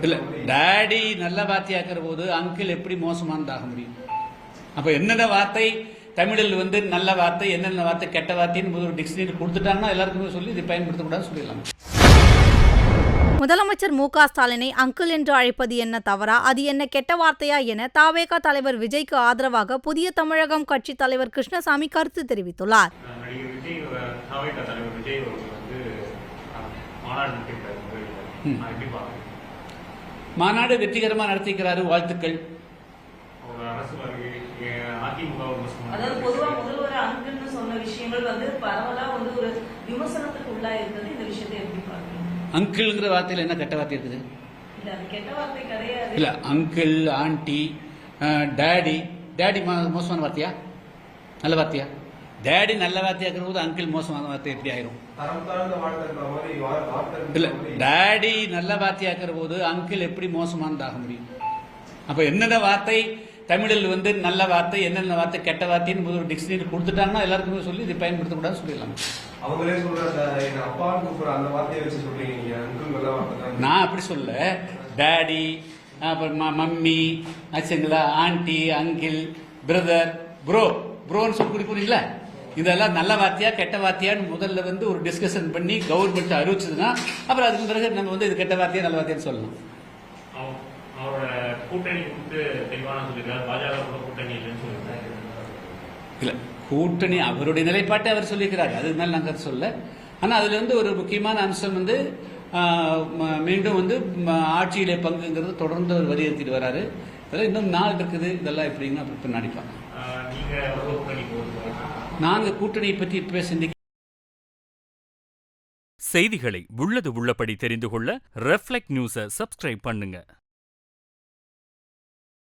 இல்லை, டேடி நல்ல வார்த்தையாக்குற போது அங்கிள் எப்படி மோசமானதாக முடியும்? அப்போ என்னென்ன வார்த்தை தமிழில் வந்து நல்ல வார்த்தை, என்னென்ன வார்த்தை கெட்ட வார்த்தைன்னு ஒரு டிக்ஷனரி கொடுத்துட்டாங்கன்னா எல்லாருக்குமே சொல்லி இதை பயன்படுத்தக்கூடாதுன்னு சொல்லிடலாம். முதலமைச்சர் மு.க. ஸ்டாலினை அங்கிள் என்று அழைப்பது என்ன தவறா, அது என்ன கெட்ட வார்த்தையா என தவேக தலைவர் விஜய்க்கு ஆதரவாக புதிய தமிழகம் கட்சி தலைவர் கிருஷ்ணசாமி கருத்து தெரிவித்துள்ளார். மாநாடு வெற்றிகரமாக நடத்திக்கிறாரு, வாழ்த்துக்கள். அங்கிள்ங்கிற வார்த்தையில் என்ன கெட்ட வார்த்தை இருக்குது? இல்ல, அங்கிள், ஆண்டி, டேடி. டேடி மோசமான வார்த்தையா நல்ல வார்த்தையா? டேடி நல்ல வார்த்தையாக்குற போது அங்கிள் மோசமான வார்த்தை எப்படி ஆயிரும்? இல்ல, டேடி நல்ல வார்த்தையாக்குற போது அங்கிள் எப்படி மோசமானதாக முடியும்? அப்ப என்னென்ன வார்த்தை தமிழில் வந்து நல்ல வார்த்தை, என்னென்ன வார்த்தை கெட்ட வார்த்தைன்னு ஒரு டிக்ஷனரி கொடுத்துட்டாங்கன்னா எல்லாருக்குமே சொல்லி இதை பயன்படுத்தக்கூடாதுன்னு சொல்லிடலாம். அவங்களே நான் அப்படி சொல்ல, டேடி, அப்புறம் மம்மி, ஆச்சுங்களா, ஆண்டி, அங்கிள், பிரதர், ப்ரோன்னு சொல்லி கொடுக்குறீங்களா? இதெல்லாம் நல்ல வார்த்தையா கெட்ட வார்த்தையான்னு முதல்ல வந்து ஒரு டிஸ்கஷன் பண்ணி கவர்மெண்ட் அறிவிச்சதுன்னா அப்புறம் அதுக்கு பிறகு நம்ம வந்து இது கெட்ட வார்த்தையா நல்ல வார்த்தையான்னு சொல்லலாம். இல்ல, கூட்டணி அவருடைய நிலைப்பாட்டை அவர் சொல்லியிருக்கிறார், அதுக்கு மேல நாங்கள் சொல்ல. ஆனால் அதுல வந்து ஒரு முக்கியமான அம்சம் வந்து மீண்டும் வந்து ஆட்சியிலே பங்குங்கிறது தொடர்ந்து அவர் வலியுறுத்திட்டு வராரு. இதெல்லாம் இன்னும் நாள் இருக்குது, இதெல்லாம் எப்படின்னு அப்படி பின்னாடி பார்க்கலாம். நாங்கள் கூட்டணியை பற்றி இப்பவே சிந்திக்க. செய்திகளை உள்ளது உள்ளபடி தெரிந்து கொள்ள ரெஃப்ளெக்ட் நியூஸை சப்ஸ்கிரைப் பண்ணுங்க.